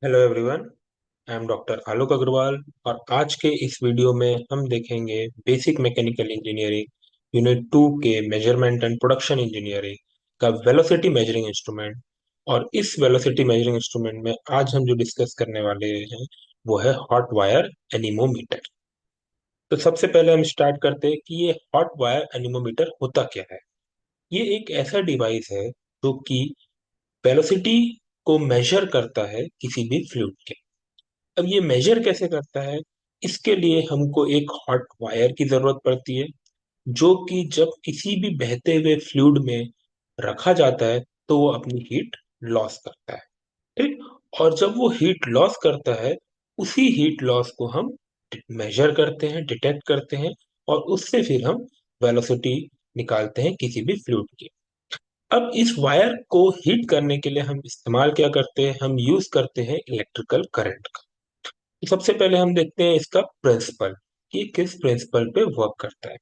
Hello everyone. I am doctor Alok Agrawal और आज के इस वीडियो में हम देखेंगे बेसिक मैकेनिकल इंजीनियरिंग यूनिट 2 के मेजरमेंट एंड प्रोडक्शन इंजीनियरिंग का वेलोसिटी मेजरिंग इंस्ट्रूमेंट। और इस वेलोसिटी मेजरिंग इंस्ट्रूमेंट में आज हम जो डिस्कस करने वाले हैं वो है हॉट वायर एनीमोमीटर। तो सबसे पहले हम स्टार्ट करते हैं कि ये हॉट वायर एनीमोमीटर होता क्या है। ये एक ऐसा डिवाइस है जो कि वेलोसिटी को मेजर करता है किसी भी फ्लूइड के। अब ये मेजर कैसे करता है, इसके लिए हमको एक हॉट वायर की जरूरत पड़ती है जो कि जब किसी भी बहते हुए फ्लूइड में रखा जाता है तो वो अपनी हीट लॉस करता है। ठीक, और जब वो हीट लॉस करता है उसी हीट लॉस को हम मेजर करते हैं, डिटेक्ट करते हैं और उससे फिर हम वेलोसिटी निकालते हैं किसी भी फ्लूइड की। अब इस वायर को हीट करने के लिए हम इस्तेमाल क्या करते हैं, हम यूज करते हैं इलेक्ट्रिकल करंट का। सबसे पहले हम देखते हैं इसका प्रिंसिपल कि किस प्रिंसिपल पे वर्क करता है।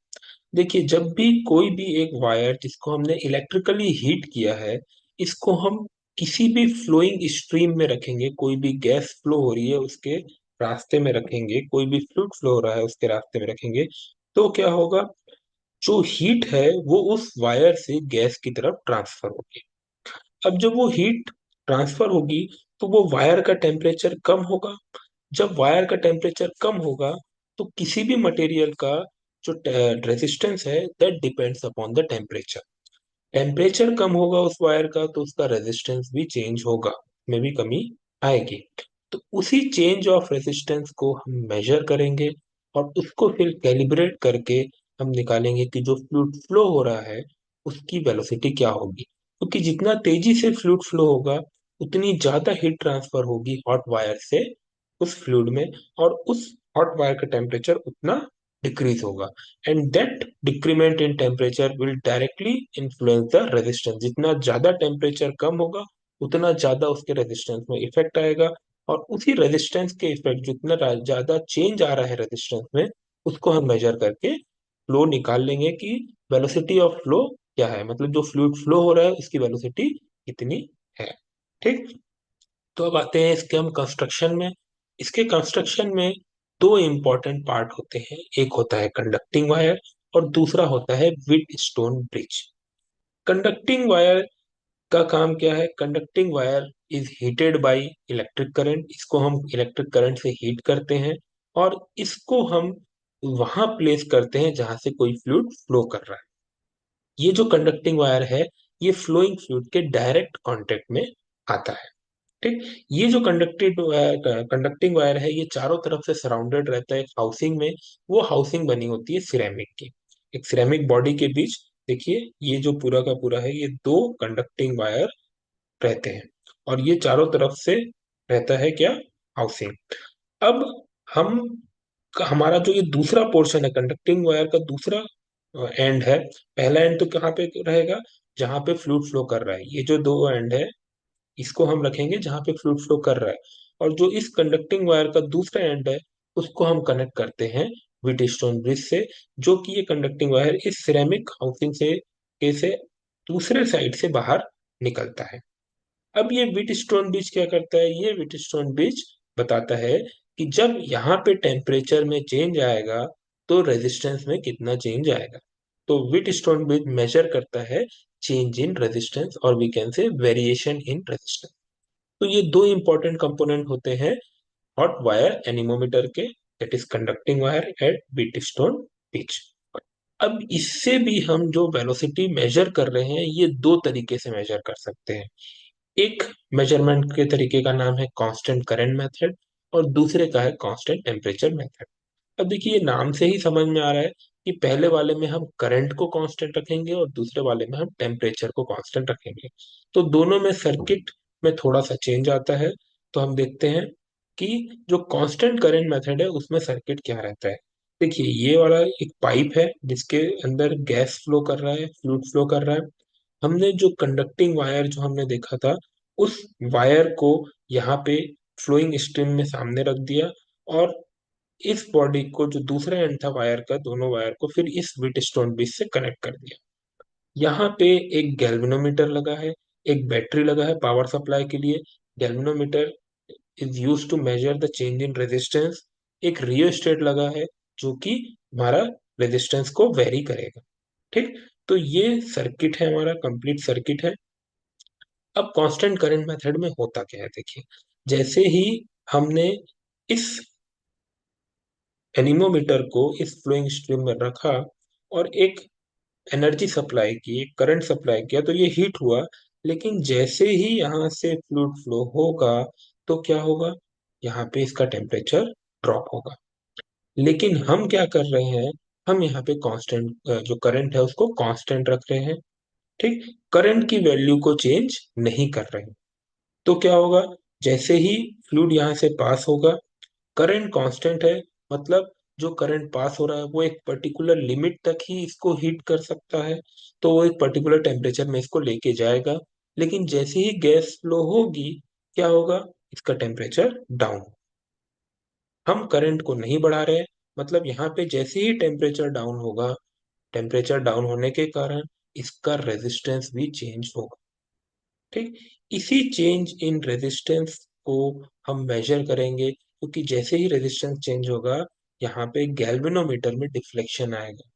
देखिए, जब भी कोई भी एक वायर जिसको हमने इलेक्ट्रिकली हीट किया है, इसको हम किसी भी फ्लोइंग स्ट्रीम में रखेंगे, कोई भी गैस फ्लो हो रही है उसके रास्ते में रखेंगे, कोई भी फ्लूइड फ्लो हो रहा है उसके रास्ते में रखेंगे, तो क्या होगा, जो हीट है वो उस वायर से गैस की तरफ ट्रांसफर होगी। अब जब वो हीट ट्रांसफर होगी तो वो वायर का टेम्परेचर कम होगा। जब वायर का टेम्परेचर कम होगा तो किसी भी मटेरियल का जो रेजिस्टेंस है that depends upon the temperature. Temperature कम होगा उस वायर का तो उसका रेजिस्टेंस भी चेंज होगा, में भी कमी आएगी। तो उसी चेंज ऑफ रेजिस्टेंस को हम मेजर करेंगे और उसको फिर कैलिब्रेट करके हम निकालेंगे कि जो फ्लूइड फ्लो हो रहा है उसकी वेलोसिटी क्या होगी, क्योंकि जितना तेजी से फ्लूइड फ्लो होगा उतनी ज्यादा हीट ट्रांसफर होगी हॉट वायर से उस फ्लूइड में, और उस हॉट वायर का टेम्परेचर उतना डिक्रीज होगा। And that decrement in temperature will directly influence the resistance. जितना ज्यादा टेम्परेचर कम होगा उतना ज्यादा उसके रेजिस्टेंस में इफेक्ट आएगा, और उसी रेजिस्टेंस के इफेक्ट जितना ज्यादा चेंज आ रहा है रेजिस्टेंस में उसको हम मेजर करके फ्लो निकाल लेंगे कि वेलोसिटी ऑफ फ्लो क्या है, मतलब जो फ्लूइड फ्लो हो रहा है उसकी वेलोसिटी कितनी है। ठीक, तो अब आते हैं इसके हम कंस्ट्रक्शन में। इसके कंस्ट्रक्शन में दो इंपॉर्टेंट पार्ट होते हैं, एक होता है कंडक्टिंग वायर और दूसरा होता है विड स्टोन ब्रिज। कंडक्टिंग वायर का काम क्या है, conducting wire is heated by electric current. इसको हम इलेक्ट्रिक करंट से हीट करते हैं और इसको हम वहां प्लेस करते हैं जहां से कोई फ्लूइड फ्लो कर रहा है। ये जो कंडक्टिंग वायर है ये फ्लोइंग फ्लूइड के डायरेक्ट कांटेक्ट में आता है। ठीक, ये जो कंडक्टिंग वायर है ये चारों तरफ से सराउंडेड रहता है एक हाउसिंग में। वो हाउसिंग बनी होती है सिरेमिक की, एक सिरेमिक बॉडी के बीच। देखिए, ये जो पूरा का पूरा है ये दो कंडक्टिंग वायर रहते हैं और ये चारों तरफ से रहता है क्या, हाउसिंग। अब हम हमारा जो ये दूसरा पोर्शन है कंडक्टिंग वायर का दूसरा एंड है, पहला एंड तो कहाँ पे रहेगा, जहां पे फ्लूइड फ्लो कर रहा है। ये जो दो एंड है इसको हम रखेंगे जहां पे फ्लूइड फ्लो कर रहा है, और जो इस कंडक्टिंग वायर का दूसरा एंड है उसको हम कनेक्ट करते हैं व्हीटस्टोन ब्रिज से, जो कि ये कंडक्टिंग वायर इस सिरेमिक हाउसिंग से दूसरे साइड से बाहर निकलता है। अब ये व्हीटस्टोन ब्रिज क्या करता है, ये व्हीटस्टोन ब्रिज बताता है कि जब यहाँ पे टेम्परेचर में चेंज आएगा तो रेजिस्टेंस में कितना चेंज आएगा। तो व्हीटस्टोन ब्रिज मेजर करता है चेंज इन रेजिस्टेंस, और we can say variation in resistance. तो ये दो इंपॉर्टेंट कंपोनेंट होते हैं हॉट वायर एनीमोमीटर के, that is conducting wire at Wheatstone bridge. अब इससे भी हम जो वेलोसिटी मेजर कर रहे हैं ये दो तरीके से मेजर कर सकते हैं। एक मेजरमेंट के तरीके का नाम है कांस्टेंट करंट मेथड और दूसरे का है कांस्टेंट टेम्परेचर मेथड। अब देखिए, ये नाम से ही समझ में आ रहा है कि पहले वाले में हम करंट को कांस्टेंट रखेंगे और दूसरे वाले में हम टेम्परेचर को कांस्टेंट रखेंगे। तो दोनों में सर्किट में थोड़ा सा चेंज आता है। तो हम देखते हैं कि जो कांस्टेंट करंट मेथड है उसमें सर्किट क्या रहता है। देखिए, ये वाला एक पाइप है जिसके अंदर गैस फ्लो कर रहा है, फ्लूइड फ्लो कर रहा है। हमने जो कंडक्टिंग वायर जो हमने देखा था उस वायर को यहाँ पे फ्लोइंग स्ट्रीम में सामने रख दिया, और इस बॉडी को जो दूसरा एंड था वायर का, दोनों वायर को फिर इस व्हीटस्टोन ब्रिज से कनेक्ट कर दिया। यहाँ पे एक गैल्वेनोमीटर लगा है, एक बैटरी लगा है पावर सप्लाई के लिए। Galvanometer is use to measure the change in resistance. एक रियोस्टेट लगा है जो कि हमारा रेजिस्टेंस को वेरी करेगा। ठीक, तो ये सर्किट है, हमारा कंप्लीट सर्किट है। अब कांस्टेंट करंट मेथड में होता क्या है, देखिए जैसे ही हमने इस एनीमोमीटर को इस फ्लोइंग स्ट्रीम में रखा और एक एनर्जी सप्लाई की, करंट सप्लाई किया, तो ये हीट हुआ। लेकिन जैसे ही यहाँ से फ्लूइड फ्लो होगा तो क्या होगा, यहाँ पे इसका टेम्परेचर ड्रॉप होगा। लेकिन हम क्या कर रहे हैं, हम यहाँ पे कांस्टेंट जो करंट है उसको कांस्टेंट रख रहे हैं। ठीक, करंट की वैल्यू को चेंज नहीं कर रहे हैं। तो क्या होगा, जैसे ही फ्लूइड यहाँ से पास होगा, करंट कांस्टेंट है, मतलब जो करंट पास हो रहा है वो एक पर्टिकुलर लिमिट तक ही इसको हीट कर सकता है, तो वो एक पर्टिकुलर टेम्परेचर में इसको लेके जाएगा। लेकिन जैसे ही गैस फ्लो होगी, क्या होगा, इसका टेम्परेचर डाउन। हम करंट को नहीं बढ़ा रहे, मतलब यहाँ पे जैसे ही टेम्परेचर डाउन होगा, टेम्परेचर डाउन होने के कारण इसका रेजिस्टेंस भी चेंज होगा। ठीक, इसी चेंज इन रेजिस्टेंस को हम मेजर करेंगे, क्योंकि जैसे ही रेजिस्टेंस चेंज होगा यहाँ पे गैल्वेनोमीटर में डिफ्लेक्शन आएगा।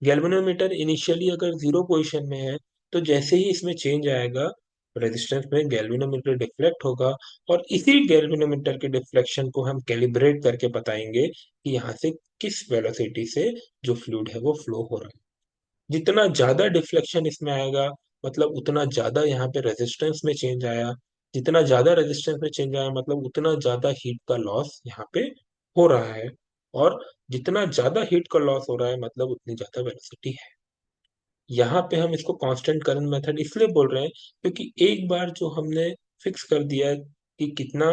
गैल्वेनोमीटर इनिशियली अगर जीरो पोजीशन में है, तो जैसे ही इसमें चेंज आएगा रेजिस्टेंस में, गैल्वेनोमीटर डिफ्लेक्ट होगा। और इसी गैल्वेनोमीटर के डिफ्लेक्शन को हम कैलिब्रेट करके बताएंगे कि यहाँ से किस वेलोसिटी से जो फ्लूइड है वो फ्लो हो रहा है। जितना ज्यादा डिफ्लेक्शन इसमें आएगा, मतलब उतना ज्यादा यहाँ पे रेजिस्टेंस में चेंज आया। जितना ज्यादा रेजिस्टेंस में चेंज आया, मतलब उतना ज्यादा हीट का लॉस यहाँ पे हो रहा है। और जितना ज्यादा हीट का लॉस हो रहा है, मतलब उतनी ज्यादा वेलोसिटी है। यहाँ पे हम इसको कांस्टेंट करंट मेथड इसलिए बोल रहे हैं, क्योंकि एक बार जो हमने फिक्स कर दिया कि कितना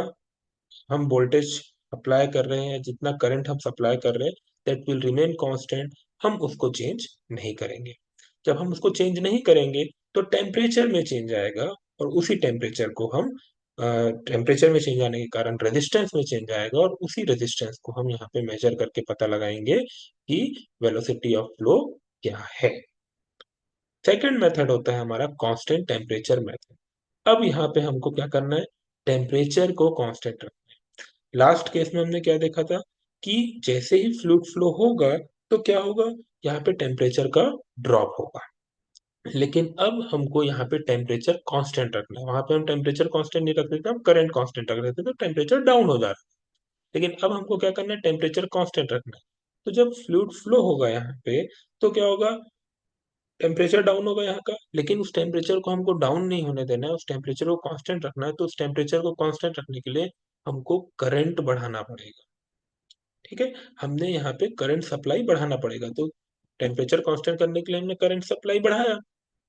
हम वोल्टेज अप्लाई कर रहे हैं, जितना करंट हम सप्लाई कर रहे हैं, दैट विल रिमेन कांस्टेंट। हम उसको चेंज नहीं करेंगे। जब हम उसको चेंज नहीं करेंगे तो टेम्परेचर में चेंज आएगा, और उसी टेम्परेचर को हम टेम्परेचर में चेंज आने के कारण रेजिस्टेंस में चेंज आएगा, और उसी रेजिस्टेंस को हम यहाँ पे मेजर करके पता लगाएंगे कि वेलोसिटी ऑफ फ्लो क्या है। सेकेंड मेथड होता है हमारा कांस्टेंट टेम्परेचर मेथड। अब यहाँ पे हमको क्या करना है, टेम्परेचर को कांस्टेंट रखना है। लास्ट केस में हमने क्या देखा था कि जैसे ही फ्लूइड फ्लो होगा तो क्या होगा, यहाँ पे टेम्परेचर का ड्रॉप होगा। लेकिन अब हमको यहाँ पे टेम्परेचर कांस्टेंट रखना है। वहां पे हम टेम्परेचर कांस्टेंट नहीं रख रहे थे, हम करंट कांस्टेंट रख रहे थे, तो टेम्परेचर डाउन हो जा रहा है। लेकिन अब हमको क्या करना है, टेम्परेचर कांस्टेंट रखना है। तो जब फ्लूइड फ्लो होगा यहाँ पे, तो क्या होगा, टेम्परेचर डाउन होगा यहाँ का, लेकिन उस टेम्परेचर को हमको डाउन नहीं होने देना है, उस टेम्परेचर को कांस्टेंट रखना है। तो उस टेम्परेचर को कांस्टेंट रखने के लिए हमको करंट बढ़ाना पड़ेगा। ठीक है, हमने यहाँ पे करंट सप्लाई बढ़ाना पड़ेगा। तो टेम्परेचर कांस्टेंट करने के लिए हमने करंट सप्लाई बढ़ाया।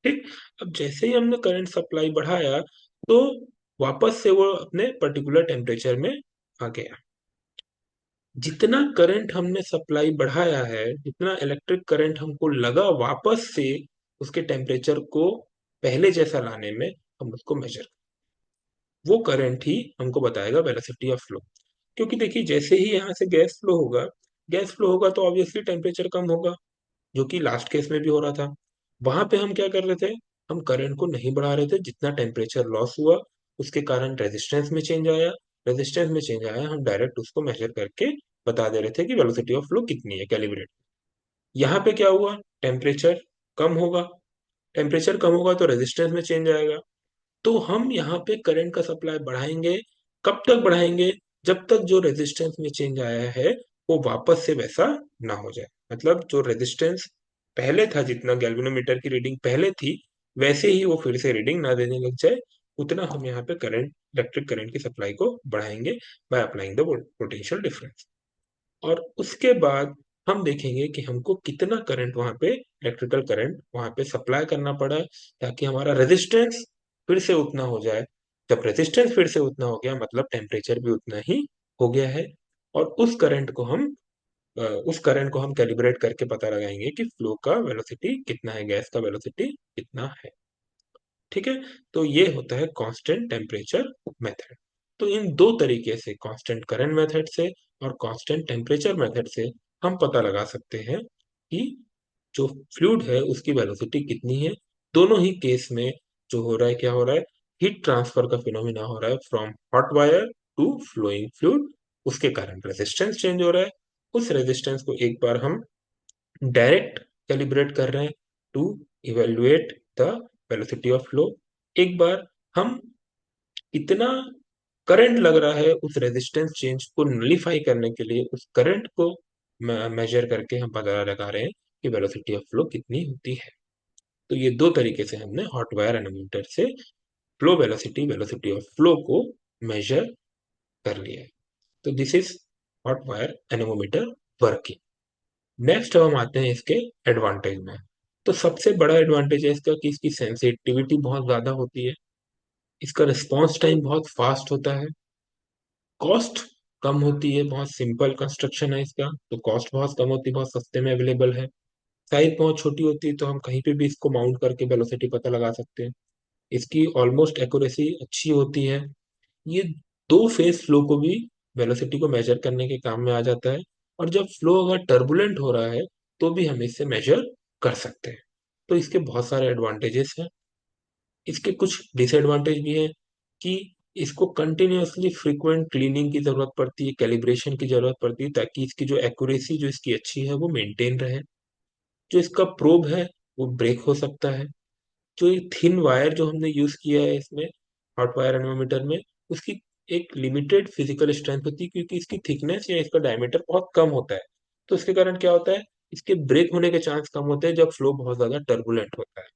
ठीक, अब जैसे ही हमने करंट सप्लाई बढ़ाया, तो वापस से वो अपने पर्टिकुलर टेम्परेचर में आ गया। जितना करंट हमने सप्लाई बढ़ाया है, जितना इलेक्ट्रिक करंट हमको लगा वापस से उसके टेम्परेचर को पहले जैसा लाने में, हम उसको मेजर, वो करंट ही हमको बताएगा वेलोसिटी ऑफ फ्लो। क्योंकि देखिए जैसे ही यहाँ से गैस फ्लो होगा तो ऑब्वियसली टेम्परेचर कम होगा, जो कि लास्ट केस में भी हो रहा था। वहां पे हम क्या कर रहे थे, हम करंट को नहीं बढ़ा रहे थे। जितना टेम्परेचर लॉस हुआ उसके कारण रेजिस्टेंस में चेंज आया, रेजिस्टेंस में चेंज आया, हम डायरेक्ट उसको मेजर करके बता दे रहे थे कि वेलोसिटी ऑफ फ्लो कितनी है, कैलिब्रेट। यहाँ पे क्या हुआ, टेम्परेचर कम होगा, टेम्परेचर कम होगा तो रेजिस्टेंस में चेंज आएगा। तो हम यहाँ पे करंट का सप्लाई बढ़ाएंगे। कब तक बढ़ाएंगे, जब तक जो रेजिस्टेंस में चेंज आया है वो वापस से वैसा ना हो जाए। मतलब जो रेजिस्टेंस पहले था, जितना गैल्वेनोमीटर की रीडिंग पहले थी, वैसे ही वो फिर से रीडिंग ना देने लग जाए, उतना हम यहाँ पे करंट, इलेक्ट्रिक करंट की सप्लाई को बढ़ाएंगे by applying the potential difference. और उसके बाद हम देखेंगे कि हमको कितना करंट वहां पे, इलेक्ट्रिकल करंट वहां पे सप्लाई करना पड़ा, ताकि हमारा रेजिस्टेंस फिर से उतना हो जाए। जब रेजिस्टेंस फिर से उतना हो गया, मतलब टेम्परेचर भी उतना ही हो गया है। और उस करंट को हम कैलिब्रेट करके पता लगाएंगे कि फ्लो का वेलोसिटी कितना है, गैस का वेलोसिटी कितना है। ठीक है, तो ये होता है कांस्टेंट टेम्परेचर मेथड। तो इन दो तरीके से, कांस्टेंट करंट मेथड से और कांस्टेंट टेम्परेचर मेथड से, हम पता लगा सकते हैं कि जो फ्लूइड है उसकी वेलोसिटी कितनी है। दोनों ही केस में जो हो रहा है, क्या हो रहा है, हीट ट्रांसफर का फिनोमिना हो रहा है from hot wire to flowing fluid, उसके कारण रेजिस्टेंस चेंज हो रहा है। उस रेजिस्टेंस को एक बार हम डायरेक्ट कैलिब्रेट कर रहे हैं to evaluate the velocity of flow. एक बार हम कितना करंट लग रहा है उस रेजिस्टेंस चेंज को नलिफाई करने के लिए, उस करंट को मेजर करके हम पता लगा रहे हैं कि वेलोसिटी ऑफ फ्लो कितनी होती है। तो ये दो तरीके से हमने हॉट वायर एनोमीटर से flow velocity, velocity of flow को मेजर कर लिया है। तो this is hot wire nanometre working. Next अब हम आते हैं इसके एडवांटेज में। तो सबसे बड़ा एडवांटेज है इसका कि इसकी सेंसिटिविटी बहुत ज्यादा होती है, इसका रिस्पॉन्स टाइम बहुत फास्ट होता है, कॉस्ट कम होती है, बहुत सिंपल कंस्ट्रक्शन है इसका, तो कॉस्ट बहुत कम होती है, बहुत सस्ते में अवेलेबल है। साइज बहुत छोटी होती है, तो हम कहीं पे भी इसको माउंट करके वेलोसिटी पता लगा सकते हैं। इसकी ऑलमोस्ट एक्यूरेसी अच्छी होती है। ये दो फेज फ्लो को भी वेलोसिटी को मेजर करने के काम में आ जाता है, और जब फ्लो अगर टर्बुलेंट हो रहा है तो भी हम इससे मेजर कर सकते हैं। तो इसके बहुत सारे एडवांटेजेस हैं। इसके कुछ डिसएडवांटेज भी हैं कि इसको कंटिन्यूअसली फ्रीक्वेंट क्लीनिंग की जरूरत पड़ती है, कैलिब्रेशन की जरूरत पड़ती है, ताकि इसकी जो एक्यूरेसी जो इसकी अच्छी है वो मेंटेन रहे। जो इसका प्रोब है वो ब्रेक हो सकता है। जो ये थिन वायर जो हमने यूज किया है इसमें हॉट वायर एनोमीटर में, उसकी एक लिमिटेड फिजिकल स्ट्रेंथ होती है, क्योंकि इसकी थिकनेस या इसका डायमीटर बहुत कम होता है। तो इसके कारण क्या होता है, इसके ब्रेक होने के चांस कम होते हैं जब फ्लो बहुत ज्यादा टर्बुलेंट होता है।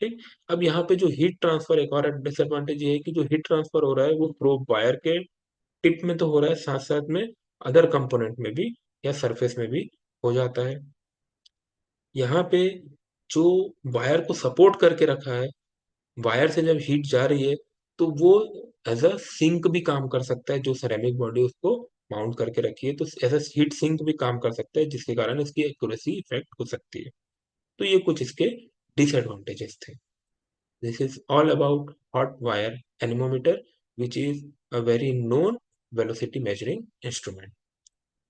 ठीक। अब यहाँ पे जो हीट ट्रांसफर, एक और डिसएडवांटेज ये है कि जो हीट ट्रांसफर हो रहा है वो प्रोब वायर के टिप में तो हो रहा है, साथ साथ में अदर कंपोनेंट में भी या सरफेस में भी हो जाता है। यहाँ पे जो वायर को सपोर्ट करके रखा है, वायर से जब हीट जा रही है तो वो एज अ सिंक भी काम कर सकता है। जो सेरेमिक बॉडी उसको माउंट करके रखी है, तो एज अ हीट सिंक भी काम कर सकता है, जिसके कारण इसकी एक्यूरेसी इफेक्ट हो सकती है। तो ये कुछ इसके डिसएडवांटेजेस थे। This is all about hot wire anemometer, which is a very known velocity measuring instrument.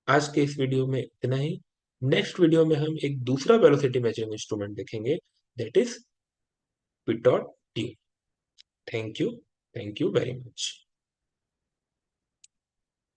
आज के इस वीडियो में इतना ही। नेक्स्ट वीडियो में हम एक दूसरा वेलोसिटी मेजरिंग इंस्ट्रूमेंट देखेंगे, that is pitot tube. Thank you, thank you very much.